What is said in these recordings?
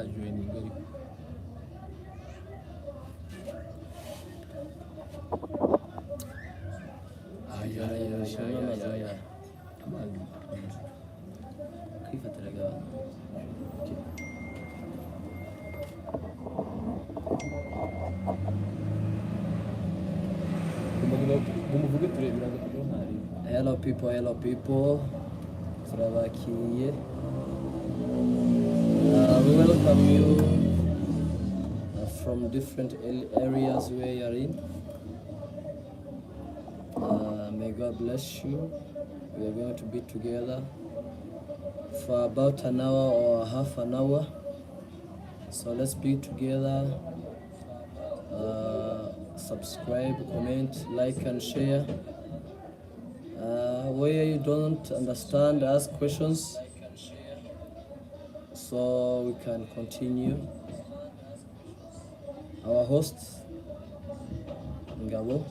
joining ariko kwifatiraga umuvuge tureberaga kuri ntari. Hello people, turabakiye. We welcome you from different areas where you are in. May God bless you. We are going to be together for about an hour or half an hour. So let's be together. Subscribe, comment, like and share. Where you don't understand, ask questions so we can continue. Our host, Ngabo,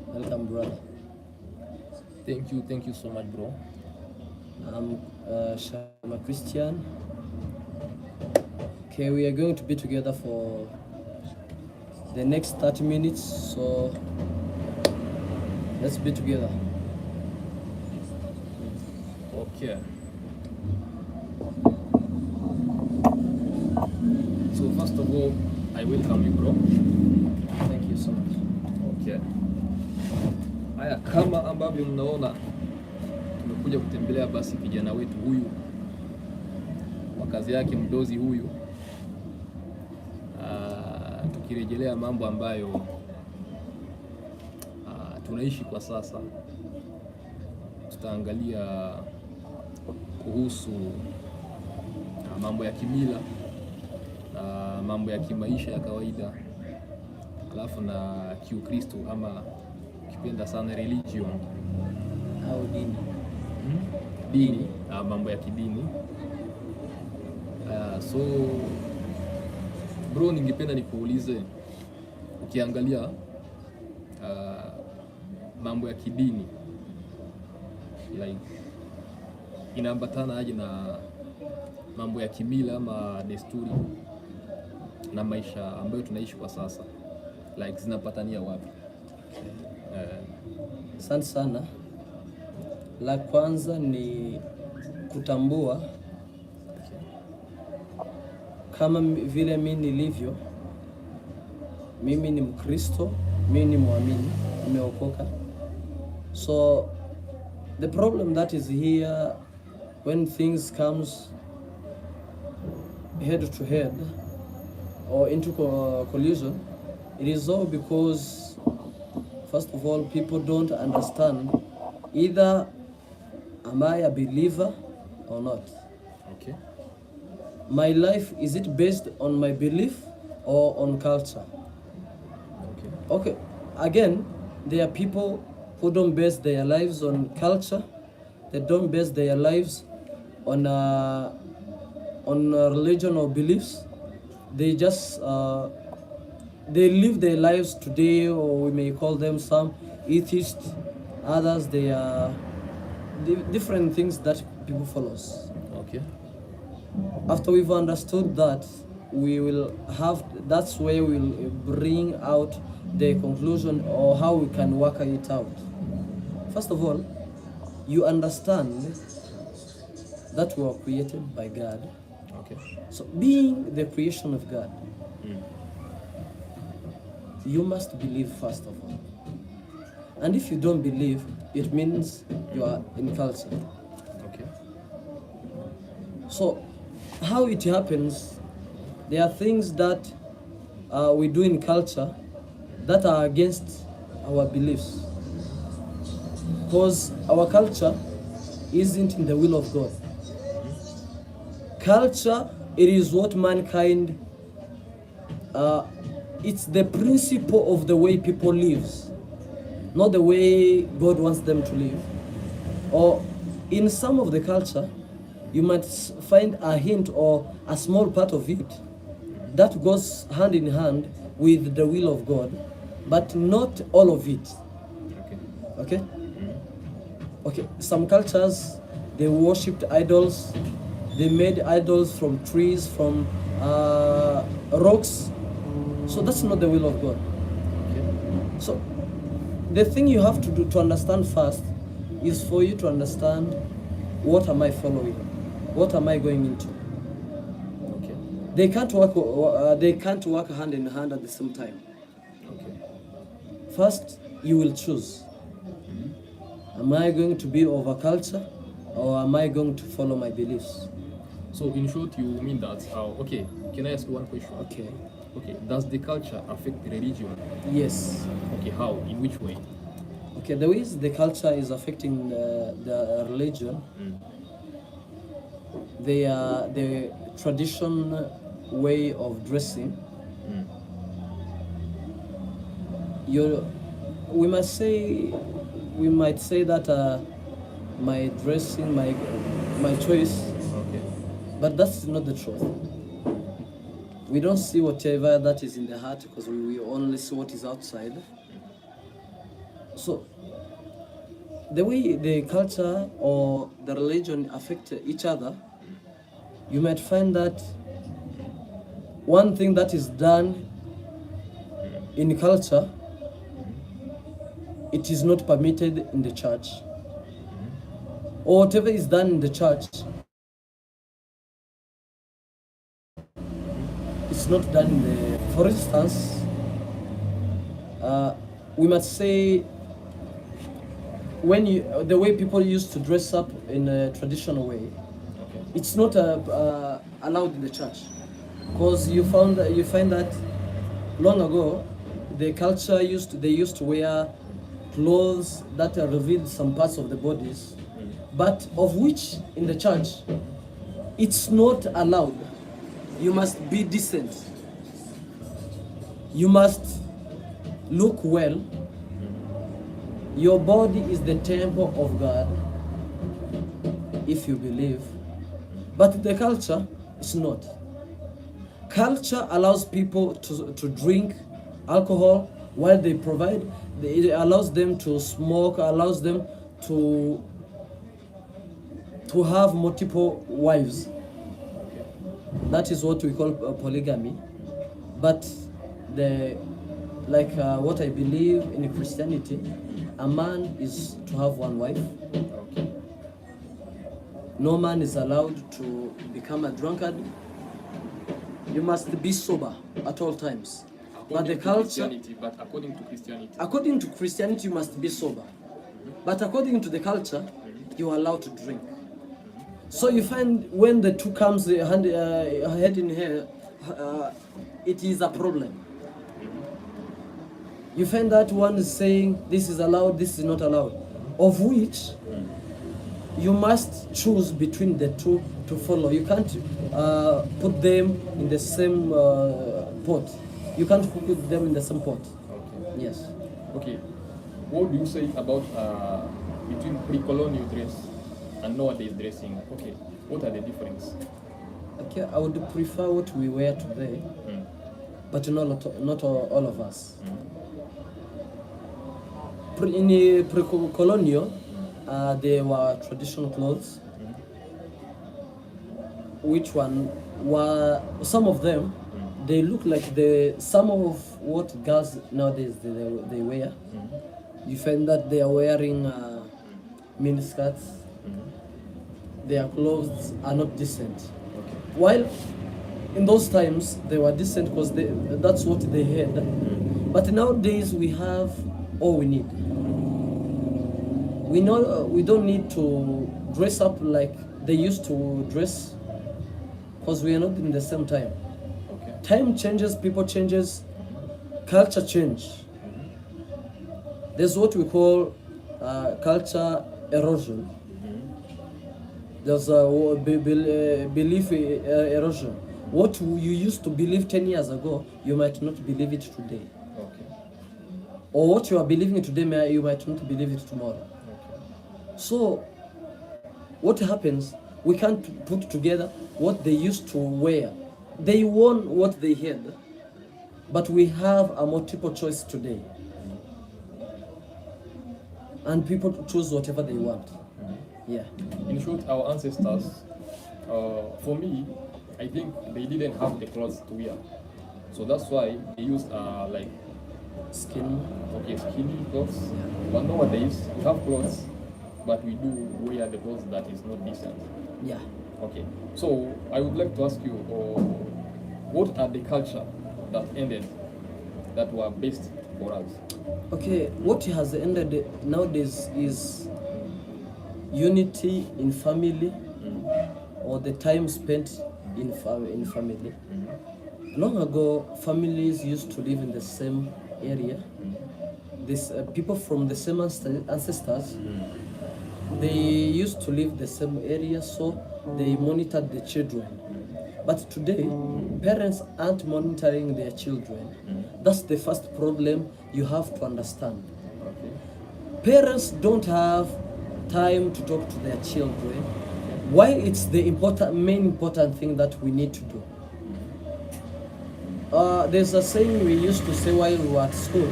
welcome brother. Thank you so much, bro. I'm Shama Christian. Okay, we are going to be together for the next 30 minutes, so let's be together. Okay. So first of all, I welcome you, bro. Thank you so much. Okay. Haya, kama ambavyo mnaona tumekuja kutembelea basi kijana wetu huyu kwa kazi yake mdozi huyu, tukirejelea mambo ambayo tunaishi kwa sasa. Tutaangalia kuhusu mambo ya kimila na mambo ya kimaisha ya kawaida, alafu na Kiukristo ama ukipenda sana religion Au dini. Dini, mambo ya kidini. So bro, ningependa nikuulize, ukiangalia mambo ya kidini like inaambatana aje na mambo ya kimila ama desturi na maisha ambayo tunaishi kwa sasa, like zinapatania wapi? Asante sana. La kwanza ni kutambua kama vile mimi nilivyo. Mimi ni Mkristo, mimi ni muamini, nimeokoka. So the problem that is here when things comes head to head or into collision, it is all because first of all people don't understand either am I a believer or not. Okay. My life, is it based on my belief or on culture? Okay. Again, there are people who don't base their lives on culture. They don't base their lives on religion or beliefs. They just they live their lives today, or we may call them some atheists. Others, they are different things that people follows. Okay. After we've understood that, we will have, that's where we'll bring out the conclusion or how we can work it out. First of all, you understand that we are created by God. Okay. So being the creation of God, you must believe first of all. And if you don't believe, it means you are in culture. Okay. So how it happens, there are things that we do in culture that are against our beliefs, because our culture isn't in the will of God. Culture, it is what mankind, it's the principle of the way people live, not the way God wants them to live. Or in some of the culture, you might find a hint or a small part of it that goes hand in hand with the will of God, but not all of it. Okay. Okay? Okay, some cultures, they worshipped idols, They made idols from trees, from rocks. So that's not the will of God. Okay. So the thing you have to do to understand first is for you to understand, what am I following? What am I going into? Okay. They can't work hand in hand at the same time. Okay. First, you will choose. Am I going to be of a culture, or am I going to follow my beliefs? So in short, you mean that, okay, can I ask you one question? Okay. Okay, does the culture affect the religion? Yes. Okay, how? In which way? Okay, the ways the culture is affecting the religion, the tradition way of dressing. We might say that my dressing, my choice, Okay. but that's not the truth. We don't see whatever that is in the heart, because we only see what is outside. So the way the culture or the religion affect each other, you might find that one thing that is done in culture, it is not permitted in the church. Or whatever is done in the church, it's not done in the... For instance, we must say, the way people used to dress up in a traditional way, it's not allowed in the church, because you find that long ago the culture they used to wear clothes that revealed some parts of the bodies, but of which in the church it's not allowed. You must be decent. You must look well. Your body is the temple of God, if you believe. But the culture is not. Culture allows people to drink alcohol while they provide. It allows them to smoke, allows them to have multiple wives. That is what we call polygamy. But what I believe in Christianity, a man is to have one wife. Okay. No man is allowed to become a drunkard. You must be sober at all times. But the culture, according to Christianity. According to Christianity, you must be sober. But according to the culture, you are allowed to drink. So you find when the two comes head in hand, it is a problem. You find that one is saying this is allowed, this is not allowed, of which you must choose between the two to follow. You can't put them in the same pot. You can't put them in the same pot. Okay. Yes. Okay. What do you say about between pre-colonial dress and nowadays dressing? Okay. What are the differences? Okay, I would prefer what we wear today, but not all of us. In the pre-colonial, there were traditional clothes. Which one were some of them? They look like some of what girls nowadays they wear. You find that they are wearing mini skirts. Their clothes are not decent. Okay. While in those times they were decent because that's what they had. But nowadays we have all we need. We don't need to dress up like they used to dress, because we are not in the same time. Okay. Time changes, people changes, culture change. There's what we call culture erosion. There's a belief erosion. What you used to believe 10 years ago, you might not believe it today. Okay. Or what you are believing today, you might not believe it tomorrow. Okay. So, what happens, we can't put together what they used to wear. They won what they had, but we have a multiple choice today. And people choose whatever they want. Yeah. In short, our ancestors For me, I think they didn't have the clothes to wear, so that's why they used like Skin. okay, skinny clothes. But nowadays we have clothes, but we do wear the clothes that is not decent. Yeah. Okay, so I would like to ask you, what are the culture that ended that were best for us? Okay, what has ended nowadays is unity in family, or the time spent in family. Long ago, families used to live in the same area. This people from the same ancestors, they used to live the same area, so they monitored the children. But today, parents aren't monitoring their children. That's the first problem you have to understand. Okay. Parents don't have time to talk to their children. Why it's the main important thing that we need to do. There's a saying we used to say while we were at school.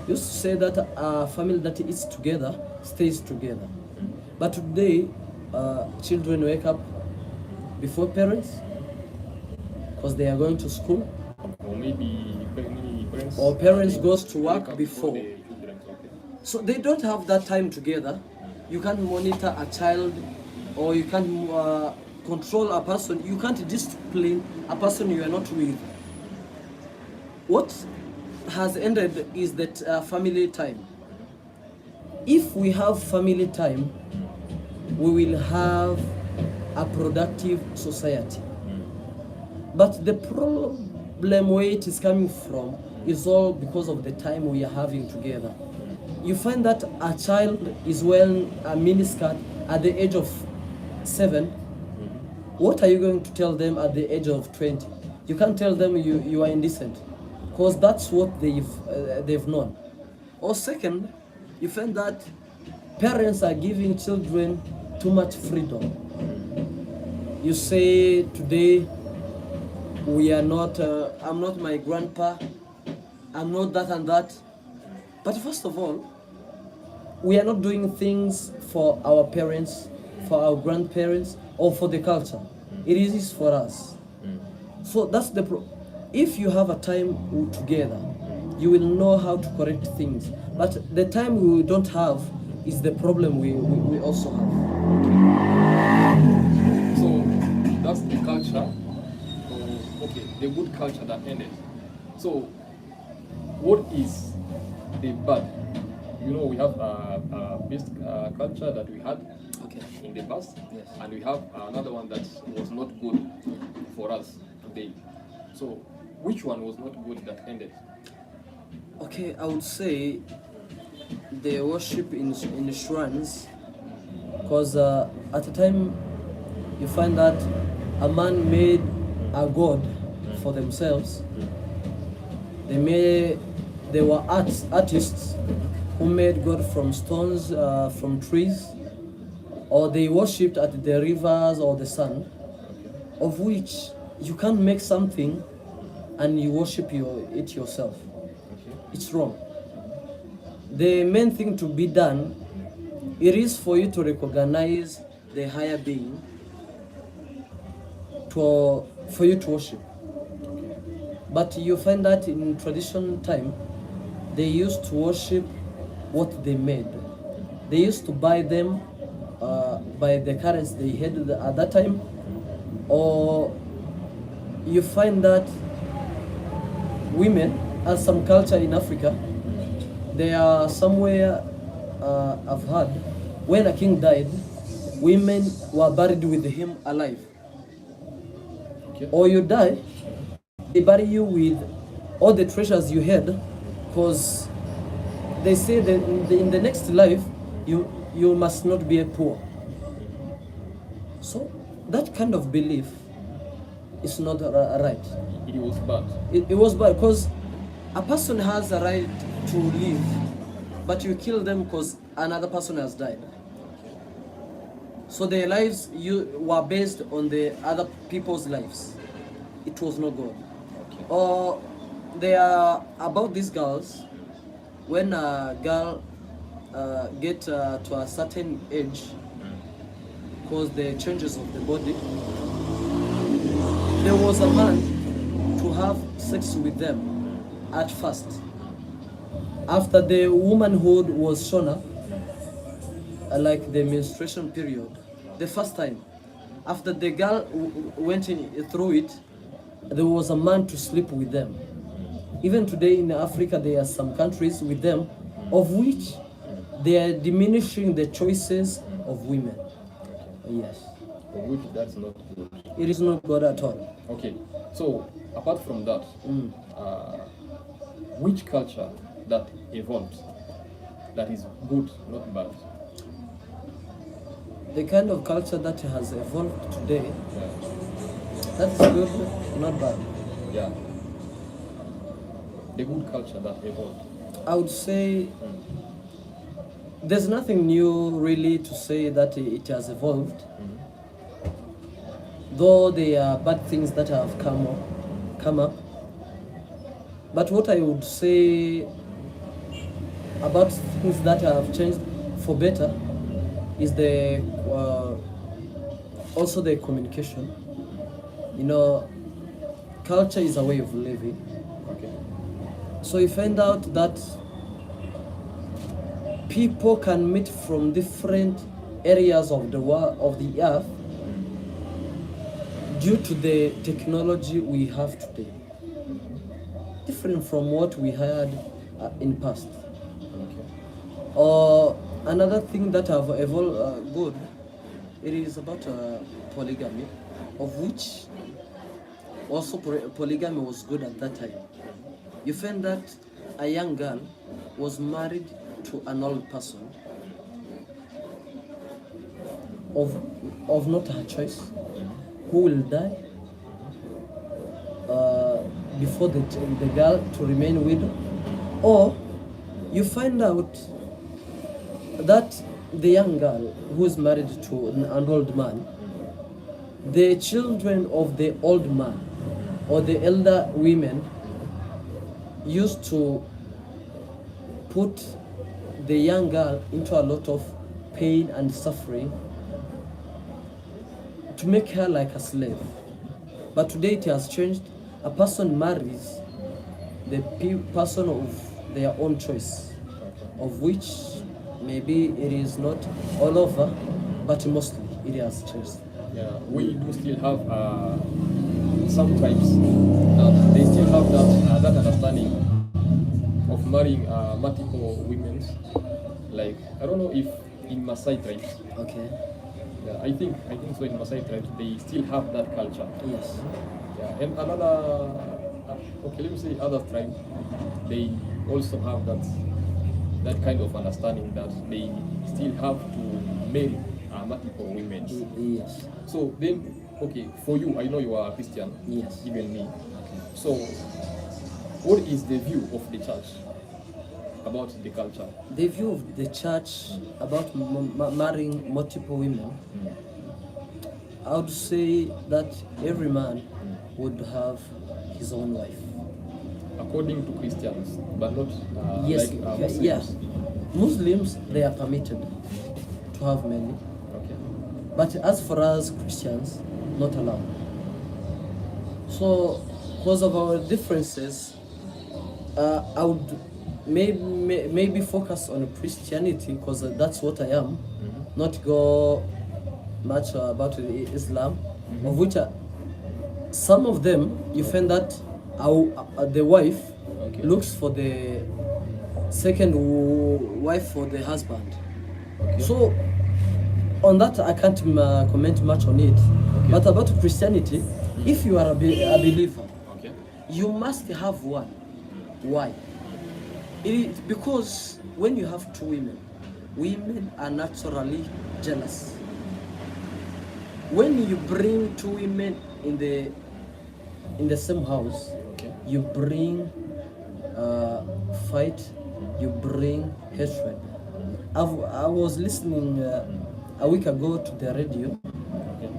We used to say that a family that eats together stays together. But today, children wake up before parents because they are going to school, Or maybe many parents. or parents goes to wake work up before. the children. Okay. So they don't have that time together. You can't monitor a child, or you can't control a person. You can't discipline a person you are not with. What has ended is that family time. If we have family time, we will have a productive society. But the problem where it is coming from is all because of the time we are having together. You find that a child is wearing a miniskirt at the age of 7. What are you going to tell them at the age of 20? You can't tell them you are indecent, because that's what they've known. Or second, you find that parents are giving children too much freedom. You say today, we are not, I'm not my grandpa, I'm not that and that. But first of all, we are not doing things for our parents, for our grandparents, or for the culture. It is for us. So that's the if you have a time together, you will know how to correct things. But the time we don't have is the problem we also have. So that's the culture. Okay, the good culture that ended. So what is the bad? You know, we have a best culture that we had in the past, Yes. and we have another one that was not good for us today. So which one was not good that ended? Okay, I would say the worship in shrines, because at the time you find that a man made a god for themselves. They were artists who made God from stones, from trees, or they worshipped at the rivers or the sun, of which you can't make something and you worship it yourself. It's wrong. The main thing to be done, it is for you to recognize the higher being, for you to worship. But you find that in traditional time, they used to worship what they made. They used to buy them by the currency they had at that time, or you find that women, as some culture in Africa, they are somewhere I've heard, when a king died, women were buried with him alive. Okay. Or you die, they bury you with all the treasures you had, because they say that in the next life you must not be poor. So that kind of belief is not right. It was bad. It was bad, because a person has a right to live, but you kill them because another person has died. So their lives were based on the other people's lives. It was not good. Okay. Or they are about these girls. When a girl get to a certain age, because the changes of the body, there was a man to have sex with them at first. After the womanhood was shown up, like the menstruation period, the first time, after the girl went through it, there was a man to sleep with them. Even today in Africa, there are some countries with them, of which they are diminishing the choices of women. Yes. For which that's not good. It is not good at all. Okay, so apart from that, which culture that evolved that is good, not bad? The kind of culture that has evolved today, Yeah. that's good, not bad. Yeah. The good culture that evolved. I would say there's nothing new really to say that it has evolved. Though there are bad things that have come up. But what I would say about things that have changed for better is the also the communication. You know, culture is a way of living. Okay. So you find out that people can meet from different areas of the world, of the earth, due to the technology we have today, different from what we had in past. Okay. Another thing that have evolved good, it is about polygamy, of which also polygamy was good at that time. You find that a young girl was married to an old person of not her choice, who will die before the girl to remain widow, or you find out that the young girl who is married to an old man, the children of the old man or the elder women used to put the young girl into a lot of pain and suffering to make her like a slave. But today it has changed. A person marries the person of their own choice, of which maybe it is not all over, but mostly it has changed. Yeah, we do still have some tribes. They still have that understanding of marrying multiple women. Like, I don't know if in Maasai tribes. Okay. Yeah, I think so. In Maasai tribes, they still have that culture. Yes. Yeah, and another, okay, let me say other tribes, they also have that kind of understanding that they still have to marry multiple women. Yes. So then, okay, for you, I know you are a Christian. Yes. Even me. So, what is the view of the church about the culture? The view of the church about marrying multiple women, I would say that every man would have his own wife. According to Christians, but not Yes, like Muslims. yeah. Muslims, they are permitted to have many. Okay. But as for us Christians, not allowed. So, because of our differences, I would maybe focus on Christianity, because that's what I am, not go much about Islam, of which some of them, you find that the wife looks for the second wife for the husband. Okay. So, on that, I can't comment much on it. Okay. But about Christianity, if you are a believer, Okay. you must have one. Why? It is because when you have two women are naturally jealous. When you bring two women in the same house, Okay. you bring fight, you bring hatred. I was listening a week ago to the radio. Okay.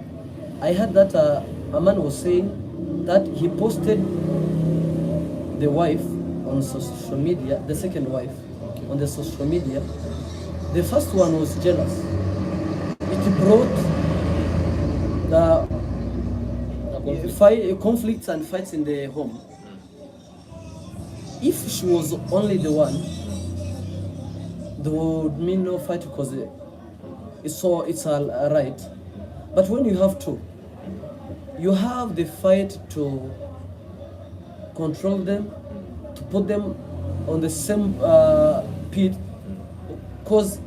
I heard that a man was saying that he posted the wife on social media, the second wife on the social media. The first one was jealous. It brought conflicts and fights in the home, if she was only the one, there would mean no fight because it's all right. But when you have two, you have the fight to control them, to put them on the same pit, cause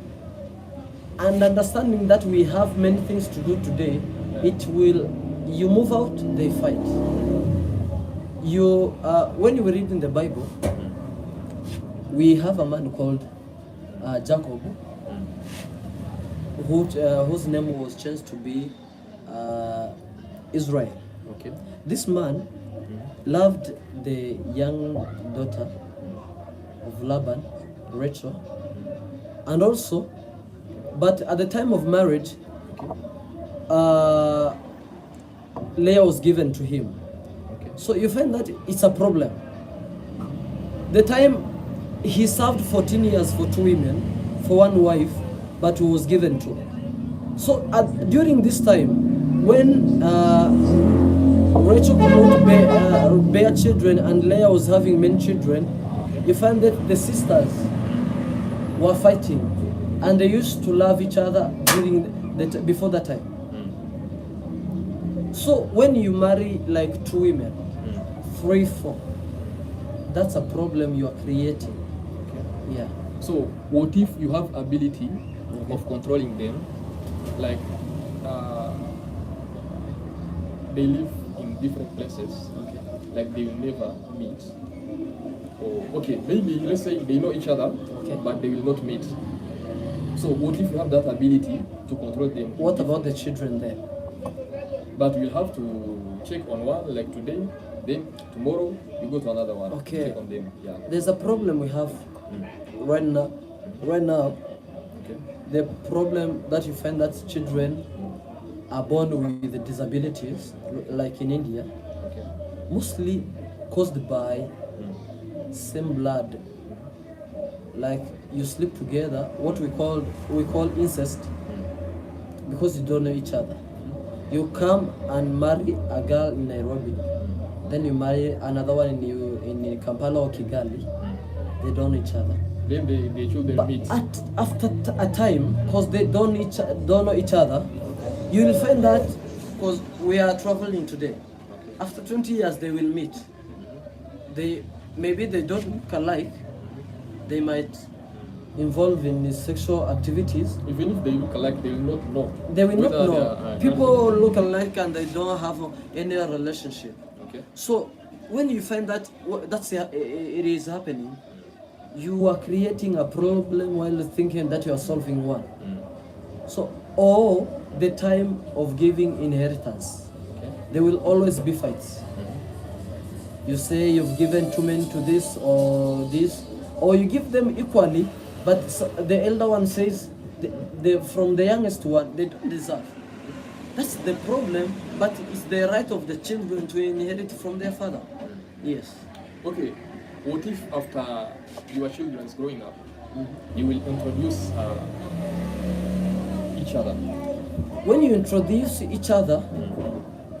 and understanding that we have many things to do today, it will, you move out, they fight. You when you read in the Bible, we have a man called Jacob, whose name was changed to be Israel. Okay. This man loved the young daughter of Laban, Rachel, and also, but at the time of marriage, Leah was given to him. Okay. So you find that it's a problem. The time he served 14 years for 2 women, for 1 wife, but he was given 2. So during this time, when Rachel could not bear children and Leah was having many children, you find that the sisters were fighting, and they used to love each other before that time. So when you marry like 2 women, 3, 4, that's a problem you are creating. Okay. Yeah. So what if you have ability of controlling them, like they live in different places, like they will never meet, or okay, maybe let's say they know each other, but they will not meet. So what if you have that ability to control them? What about the children then? But we'll have to check on one, like today, then tomorrow you go to another one. Okay. Check on them. Yeah. There's a problem we have right now. Right now, Okay. the problem that you find that children are born with disabilities, like in India, Okay. mostly caused by same blood. Like you sleep together, what we call incest, because you don't know each other. You come and marry a girl in Nairobi, then you marry another one in Kampala or Kigali. They don't know each other. Then the children But meet. after a time, because they don't know each other, you will find that, because we are traveling today, after 20 years they will meet. Maybe they don't look alike, they might involve in sexual activities. Even if they look alike, they will not know. They will not whether they know. are, People look alike and they don't have any relationship. Okay. So when you find that it is happening, you are creating a problem while thinking that you are solving one. So, or the time of giving inheritance, there will always be fights. You say you've given too many to this, or you give them equally, but the elder one says from the youngest one, they don't deserve. That's the problem, but it's the right of the children to inherit from their father. Yes. Okay. What if after your children's growing up, you will introduce each other? When you introduce each other,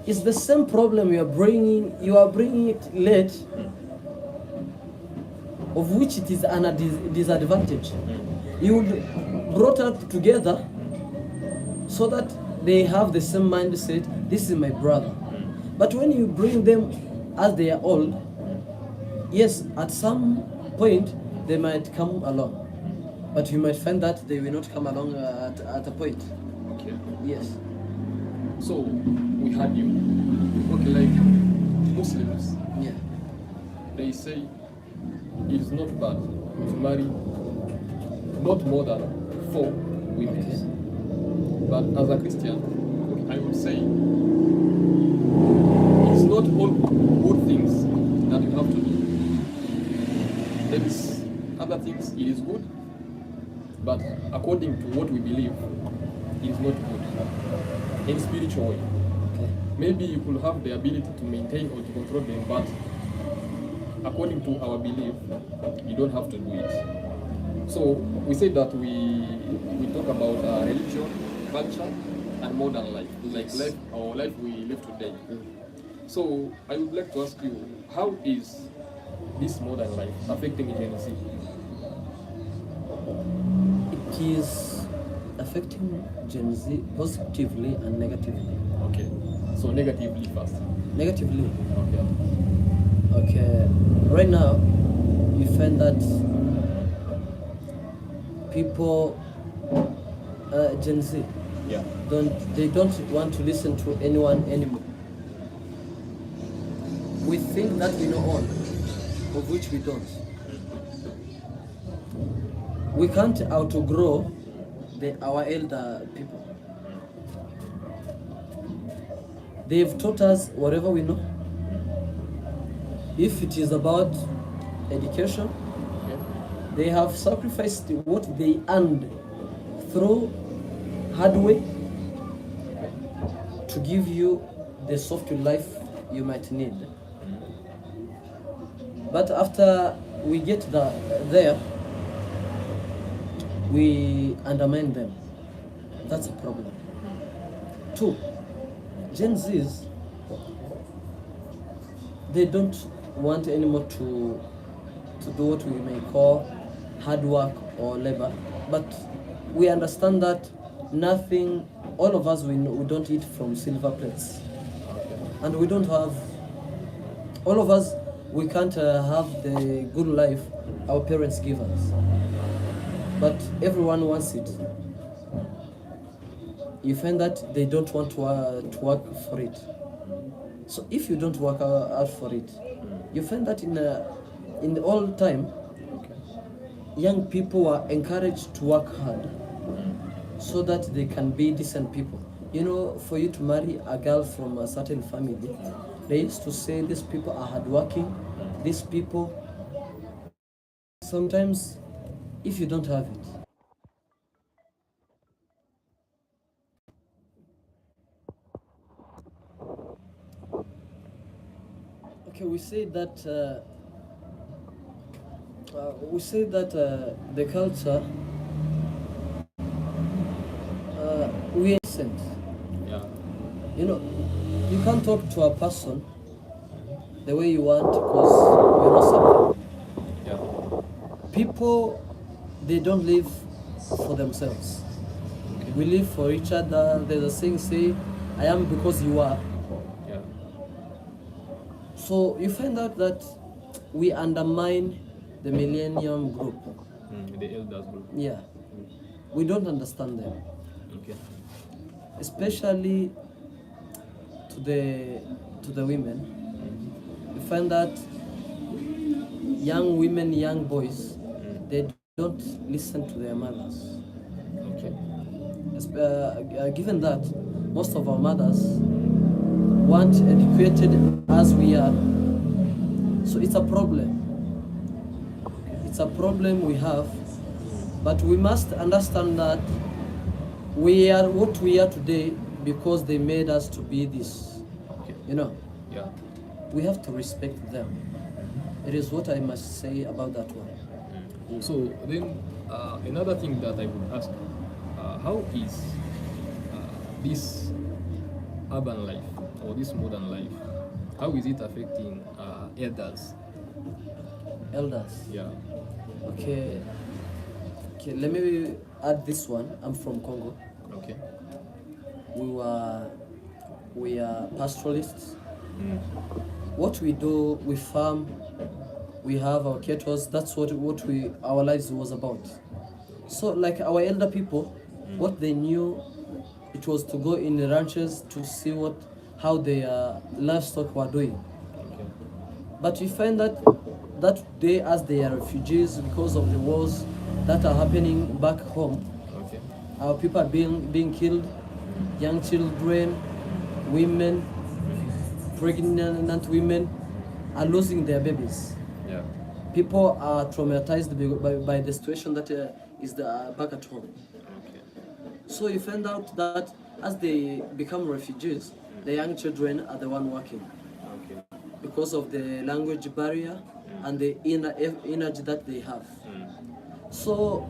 it's the same problem you are bringing it late, of which it is a disadvantage. You brought up together so that they have the same mindset, this is my brother. But when you bring them as they are old, yes, at some point they might come along, but you might find that they will not come along at a point. Okay. Yes. So we had you. Okay, like Muslims, Yeah. they say it is not bad to marry not more than 4 women. Okay. But as a Christian, I would say it's not all good things that you have to do. There is other things it is good, but according to what we believe, it is not good in spiritual way. Okay. Maybe you could have the ability to maintain or to control them, but according to our belief, you don't have to do it. So we say that we talk about religion, culture, and modern life, like life we live today. So I would like to ask you, how is this modern life affecting Gen Z? It is affecting Gen Z positively and negatively. Okay. So negatively first. Negatively, Okay. okay, right now you find that people, Gen Z, Yeah. don't want to listen to anyone anymore. We think that we know all, of which we don't. We can't outgrow our elder people. They've taught us whatever we know. If it is about education, Okay. they have sacrificed what they earned through hard way to give you the soft life you might need. But after we get there, we undermine them. That's a problem. 2, Gen Zs, they don't want anymore to do what we may call hard work or labor. But we understand that nothing, all of us, we don't eat from silver plates. Okay. And we don't have, all of us, we can't have the good life our parents give us. But everyone wants it. You find that they don't want to work for it. So if you don't work out for it, you find that in the old time, Okay. young people were encouraged to work hard so that they can be decent people. You know, for you to marry a girl from a certain family, they used to say these people are hardworking, these people. Sometimes, if you don't have it, okay, we say that the culture, we are decent. Yeah. You know, you can't talk to a person the way you want because we're not separate. Yeah. People, they don't live for themselves. Okay. We live for each other. There's a saying, say, I am because you are. Yeah. So you find out that we undermine the millennium group. The elders group. Yeah. We don't understand them. Okay. Especially to the women. You find that young women, young boys, they don't listen to their mothers. Okay. Given that most of our mothers weren't educated as we are, so it's a problem. It's a problem we have, but we must understand that we are what we are today because they made us to be this. Okay. You know, Yeah. we have to respect them. It is what I must say about that one. So then, another thing that I would ask, how is this urban life or this modern life, how is it affecting elders? Elders. Yeah. Okay, let me add this one. I'm from Congo. Okay. We are pastoralists. What we do, we farm, we have our cattle. That's what our lives was about. So like our elder people, what they knew, it was to go in the ranches to see how their livestock were doing. Okay. But we find that day, as they are refugees because of the wars that are happening back home, Okay. our people are being killed, young children, women, pregnant women are losing their babies. Yeah. People are traumatized by the situation that is back at home. Okay. So you find out that as they become refugees, the young children are the one working Okay. because of the language barrier and the energy that they have. So,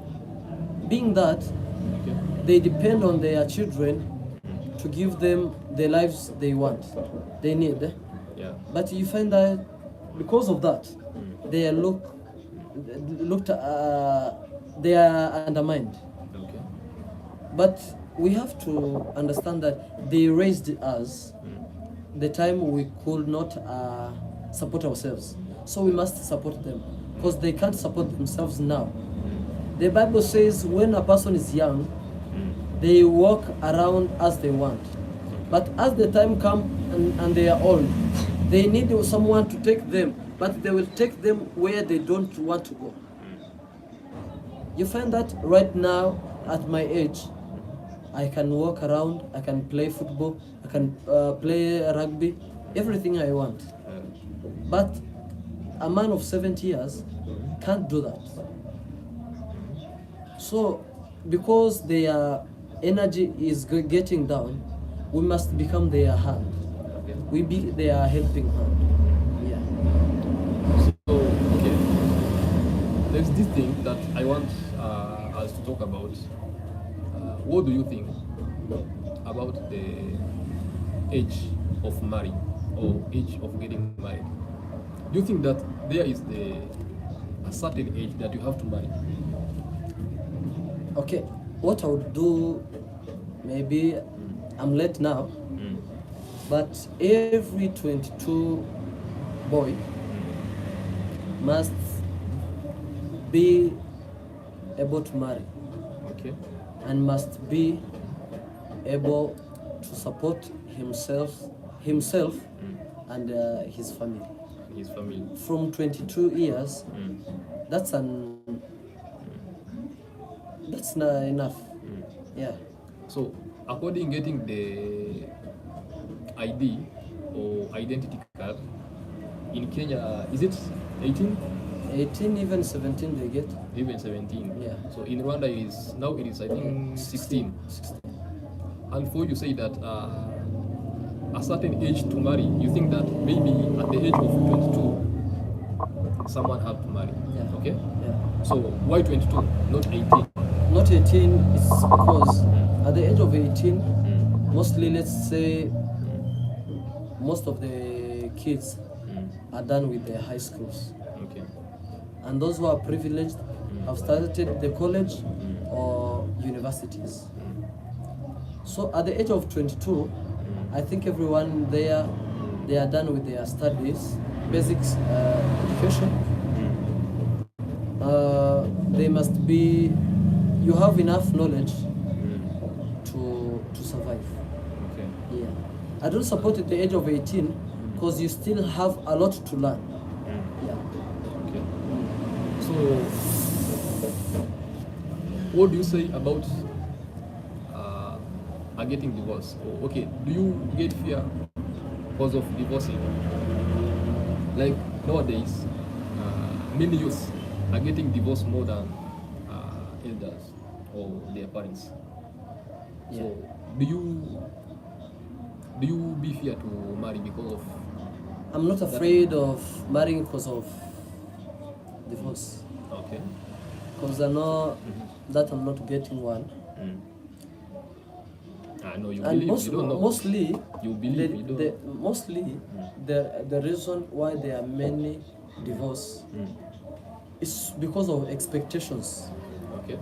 being that, Okay. they depend on their children to give them the lives they want, they need. Yeah. Yeah. But you find that because of that, they are they are undermined. Okay. But we have to understand that they raised us the time we could not support ourselves. So we must support them because they can't support themselves now. The Bible says when a person is young, they walk around as they want. But as the time comes and they are old, they need someone to take them, but they will take them where they don't want to go. You find that right now at my age, I can walk around, I can play football, I can play rugby, everything I want. But a man of 70 years can't do that. So because their energy is getting down, we must become their hand. We be their helping hand. Yeah. So, okay. There's this thing that I want us to talk about. What do you think about the age of marrying or age of getting married? Do you think that there is a certain age that you have to marry? Okay, what I would do, maybe I'm late now, but every 22 boy must be able to marry. Okay. And must be able to support himself and his family. His family. From 22 years, that's not enough. Yeah. So, according getting the ID or identity card in Kenya, is it 18? 18, even 17 they get. Even 17. Yeah. So in Rwanda it is I think 16. 16. And for you say that a certain age to marry, you think that maybe at the age of 22 someone have to marry. Yeah. Okay? Yeah. So why 22, not 18? Not 18, it's because at the age of 18, mostly, let's say, most of the kids are done with their high schools. Okay. And those who are privileged have started the college or universities. So at the age of 22, I think everyone there, they are done with their studies, basics education. They must be, you have enough knowledge to survive. Okay. Yeah. I don't support at the age of 18 because you still have a lot to learn. Yeah. Okay. So what do you say about getting divorced? Or, okay, do you get fear because of divorcing? Like nowadays, many youths are getting divorced more than elders or their parents. Yeah. So do you be fear to marry because of? I'm not afraid of marrying because of divorce. Okay. Because I know that I'm not getting one. I know you And believe. You don't know. mostly, You believe. You don't. mostly the reason why there are many divorce is because of expectations. Okay.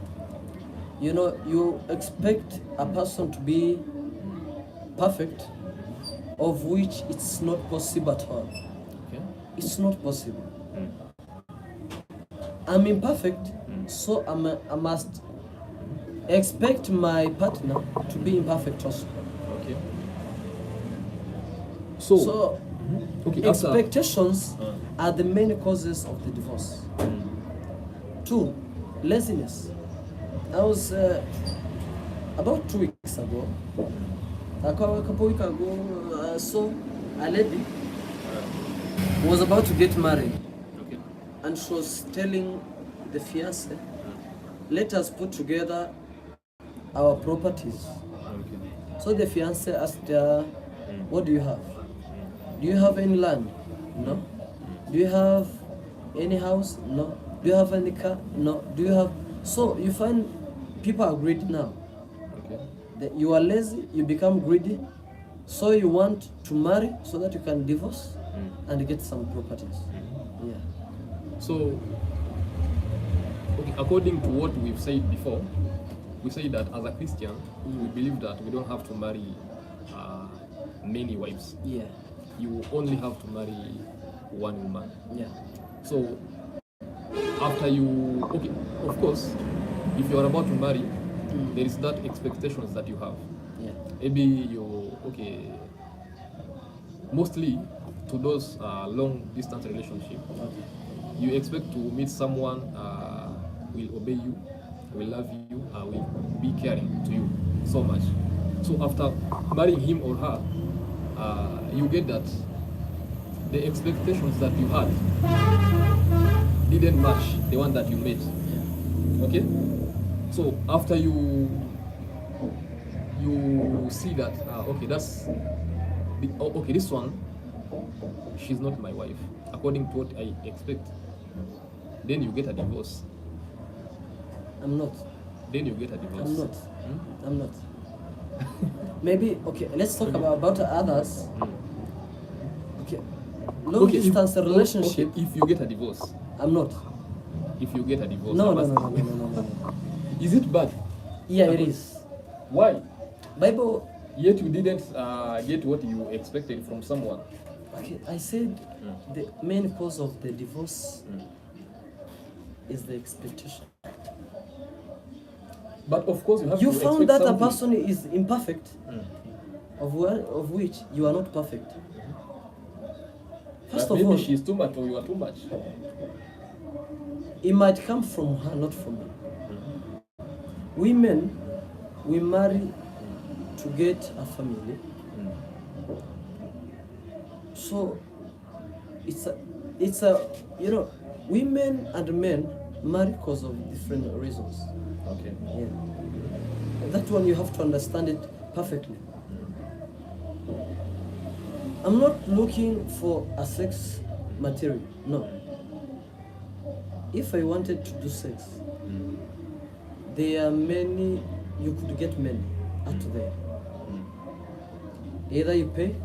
You know, you expect a person to be perfect, of which it's not possible at all. Okay. It's not possible. I'm imperfect, so I must expect my partner to be imperfect also. Okay. So okay. After, expectations are the main causes of the divorce. 2, laziness. I was about 2 weeks ago, a couple weeks ago, saw a lady was about to get married, okay. and she was telling the fiancé, let us put together our properties. Okay. So the fiancé asked her, what do you have? Do you have any land? No. Do you have any house? No. Do you have any car? No. Do you have? So you find people are greedy now. Okay. That you are lazy, you become greedy, so you want to marry so that you can divorce. and get some properties. Yeah. So, okay, according to what we've said before, we say that as a Christian, we believe that we don't have to marry many wives. Yeah. You only have to marry one woman. Yeah. So, after you, okay, of course, if you are about to marry, there is that expectations that you have. Yeah. Maybe you, okay, mostly to those long distance relationship, you expect to meet someone will obey you, will love you, will be caring to you so much. So after marrying him or her, you get that the expectations that you had didn't match the one that you made. Okay? So after you see that okay, that's okay, this one, she's not my wife according to what I expect, then you get a divorce. I'm not. Then you get a divorce. I'm not. I'm not. Maybe, okay, let's talk about others. Okay. Long distance relationship. Okay, if you get a divorce. I'm not. If you get a divorce. No. Is it bad? Yeah, it is. Why? Bible. Yet you didn't get what you expected from someone. Okay, I said the main cause of the divorce is the expectation. But of course, you found that something. A person is imperfect, of which you are not perfect. First but of all, she's too much or you are too much. It might come from her, not from me. Women, we marry to get a family. So it's a you know, women and men marry because of different reasons. Okay. Yeah. That one you have to understand it perfectly. I'm not looking for a sex material. No. If I wanted to do sex, there are many, you could get many out there. Either you pay,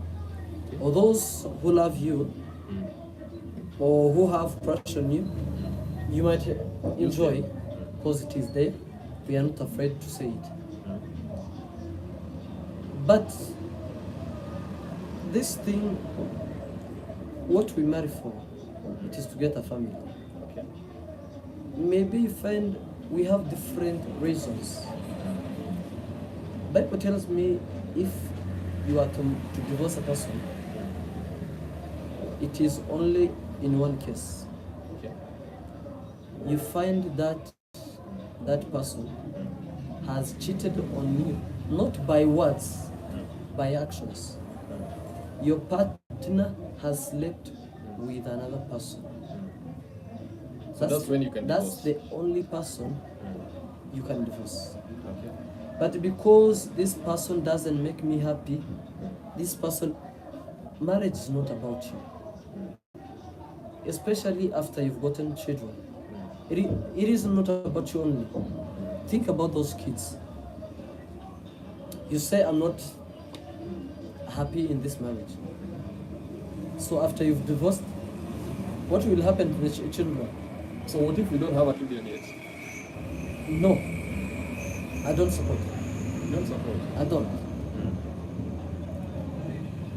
or those who love you, or who have crush on you, you might enjoy because it is there. We are not afraid to say it. But this thing, what we marry for, it is to get a family. Okay. Maybe you find we have different reasons. Bible tells me if you are to divorce a person, it is only in one case. Okay. You find that that person has cheated on you, not by words, by actions. Your partner has slept with another person. So that's when you can divorce. That's the only person you can divorce. Okay. But because this person doesn't make me happy, this person, marriage is not about you. Especially after you've gotten children. It is not about you only. Think about those kids. You say, I'm not happy in this marriage. So after you've divorced, what will happen to the children? So what if you don't have a children yet? No. I don't support. You don't support? I don't.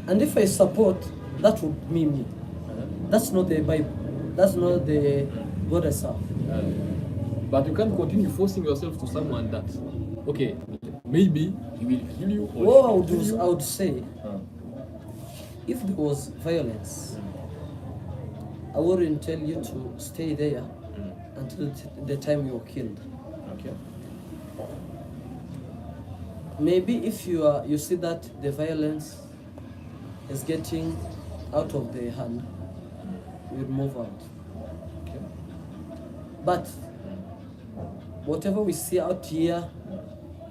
And if I support, that would mean me. That's not the Bible. That's not the God I serve. But you can't continue forcing yourself to someone that, okay, maybe he will kill you or what I would say, if there was violence, I wouldn't tell you to stay there until the time you're killed. Okay. Maybe if you see that the violence is getting out of the hand, we'll move out. Okay. But whatever we see out here,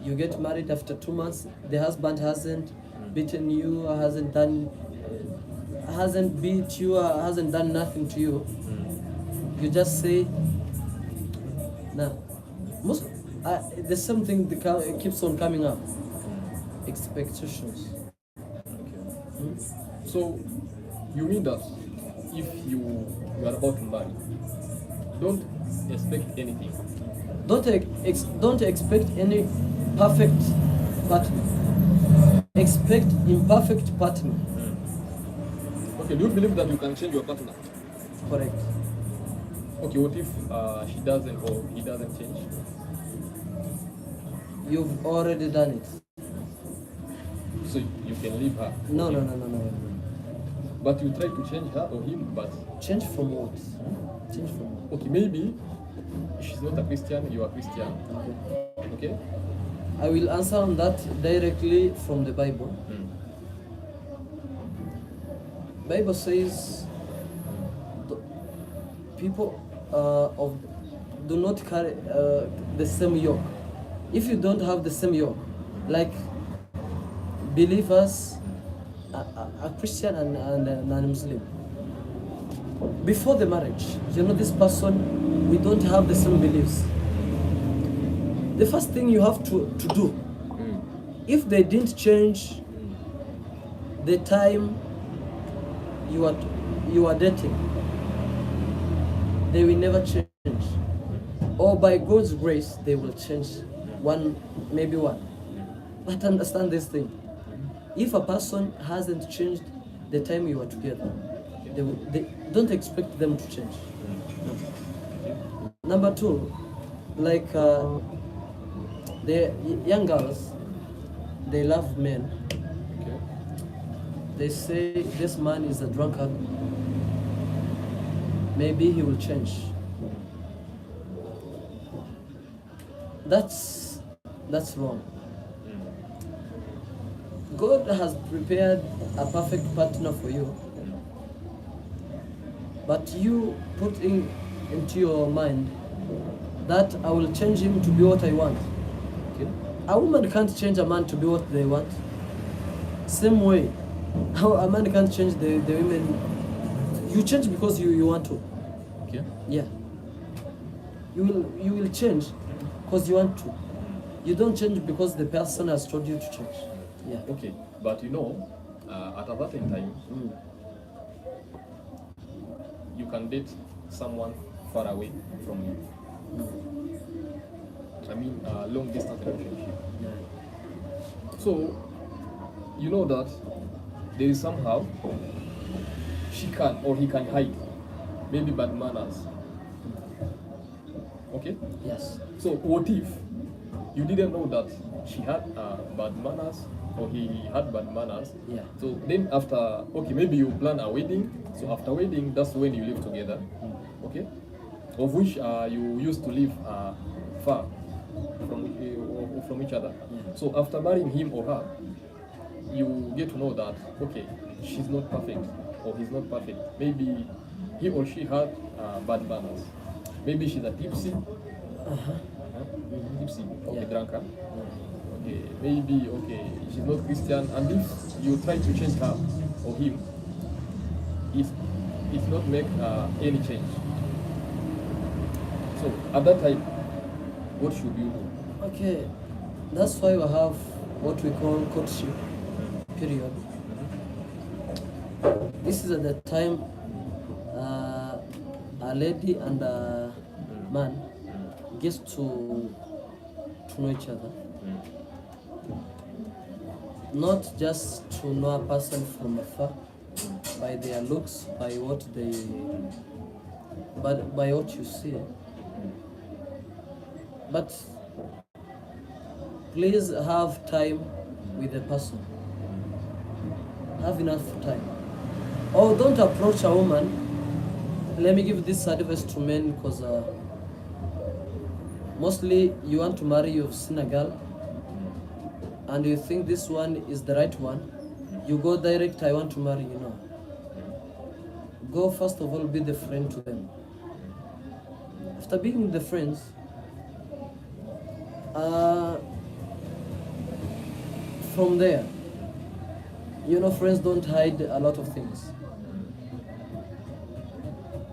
you get married after 2 months, the husband hasn't beaten you, hasn't beat you, hasn't done nothing to you. You just say, nah. The same thing keeps on coming up. Expectations. Okay. So you mean that if you are about to marry, don't expect anything. Don't expect any perfect partner. Expect imperfect partner. Okay, do you believe that you can change your partner? Correct. Okay, what if she doesn't or he doesn't change? You've already done it. So you can leave her? No. But you try to change her or him, but... Change from what? Change from what? Okay, maybe she's not a Christian, you are Christian. Okay? I will answer on that directly from the Bible. Bible says people do not carry the same yoke. If you don't have the same yoke, like believers, a Christian and a non-Muslim, before the marriage, this person, we don't have the same beliefs. The first thing you have to do, if they didn't change the time you are dating, they will never change. Or by God's grace, they will change maybe one. But understand this thing. If a person hasn't changed the time you are together, they don't expect them to change. Number two, like the young girls, they love men. Okay. They say this man is a drunkard. Maybe he will change. That's wrong. God has prepared a perfect partner for you, but you put into your mind that I will change him to be what I want. Okay? A woman can't change a man to be what they want. Same way, a man can't change the women. You change because you want to. Okay. Yeah. You will change because you want to. You don't change because the person has told you to change. Yeah. Okay, but at a certain time, you can date someone far away from you. I mean, long distance relationship. Yeah. So, you know that there is somehow she can or he can hide maybe bad manners. Okay? Yes. So, what if you didn't know that she had bad manners or he had bad manners? Yeah. So then after, okay, maybe you plan a wedding. So after wedding, that's when you live together. Okay? Of which you used to live far from each other. Yeah. So after marrying him or her, you get to know that, okay, she's not perfect or he's not perfect. Maybe he or she had bad manners. Maybe she's a tipsy. Tipsy, okay, Yeah. drunkard. Okay, maybe, okay, she's not Christian, and if you try to change her or him, it not make any change. So at that time, what should you do? Okay. That's why we have what we call courtship period. This is at the time a lady and a man gets to know each other. Not just to know a person from afar by their looks, by what you see. But please have time with the person. Have enough time. Or don't approach a woman. Let me give this advice to men because mostly you want to marry, you've seen a girl and you think this one is the right one. You go direct, I want to marry you. No. Go first of all, be the friend to them. After being the friends, from there, friends don't hide a lot of things.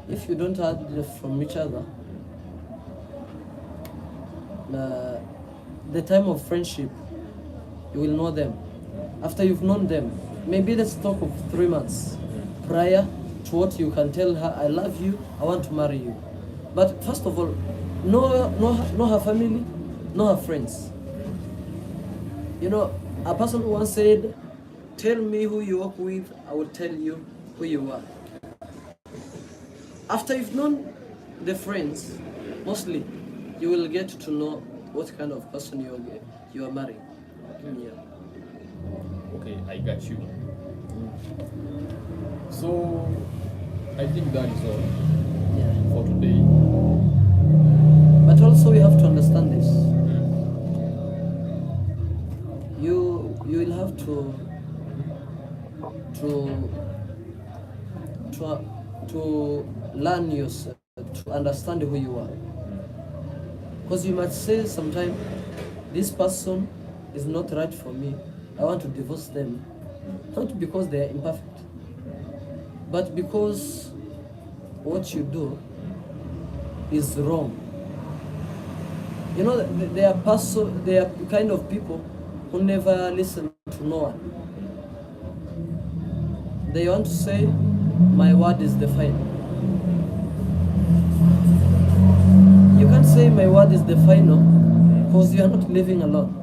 If you don't hide from each other, the time of friendship, you will know them. After you've known them, maybe let's talk of 3 months. prior to what you can tell her, I love you, I want to marry you. But first of all, know her family, know her friends. You know, a person once said, tell me who you work with, I will tell you who you are. After you've known the friends, mostly, you will get to know what kind of person you are marrying. Yeah. Okay, I got you. So, I think that is all Yeah. for today. But also you have to understand this. You will have to learn yourself, to understand who you are. Because you might say sometime, this person is not right for me, I want to divorce them. Not because they are imperfect, but because what you do is wrong. You know, there are kind of people who never listen to no one. They want to say, my word is the final. You can't say my word is the final because you are not living alone.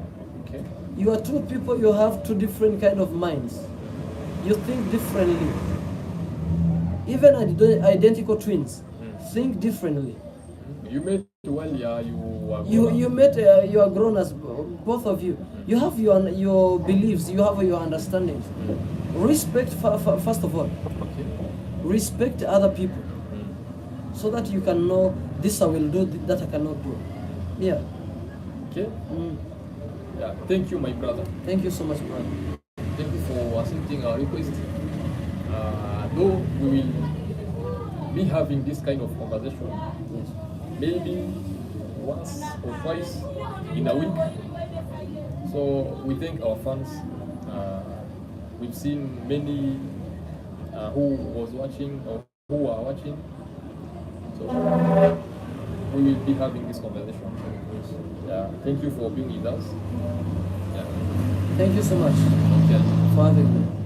Okay. You are two people, you have two different kind of minds. You think differently. Even identical twins think differently. You met while you were You met, you are grown as both of you. You have your beliefs, you have your understandings. Respect first of all. Okay. Respect other people, so that you can know this I will do, that I cannot do. Yeah. Okay. Yeah. Thank you, my brother. Thank you so much, brother. Thank you for accepting our request. Though we will be having this kind of conversation, Yes. maybe once or twice in a week. So we thank our fans. We've seen many who was watching or who are watching. So we will be having this conversation. Yeah. Thank you for being with us. Yeah. Thank you so much Okay. for having me.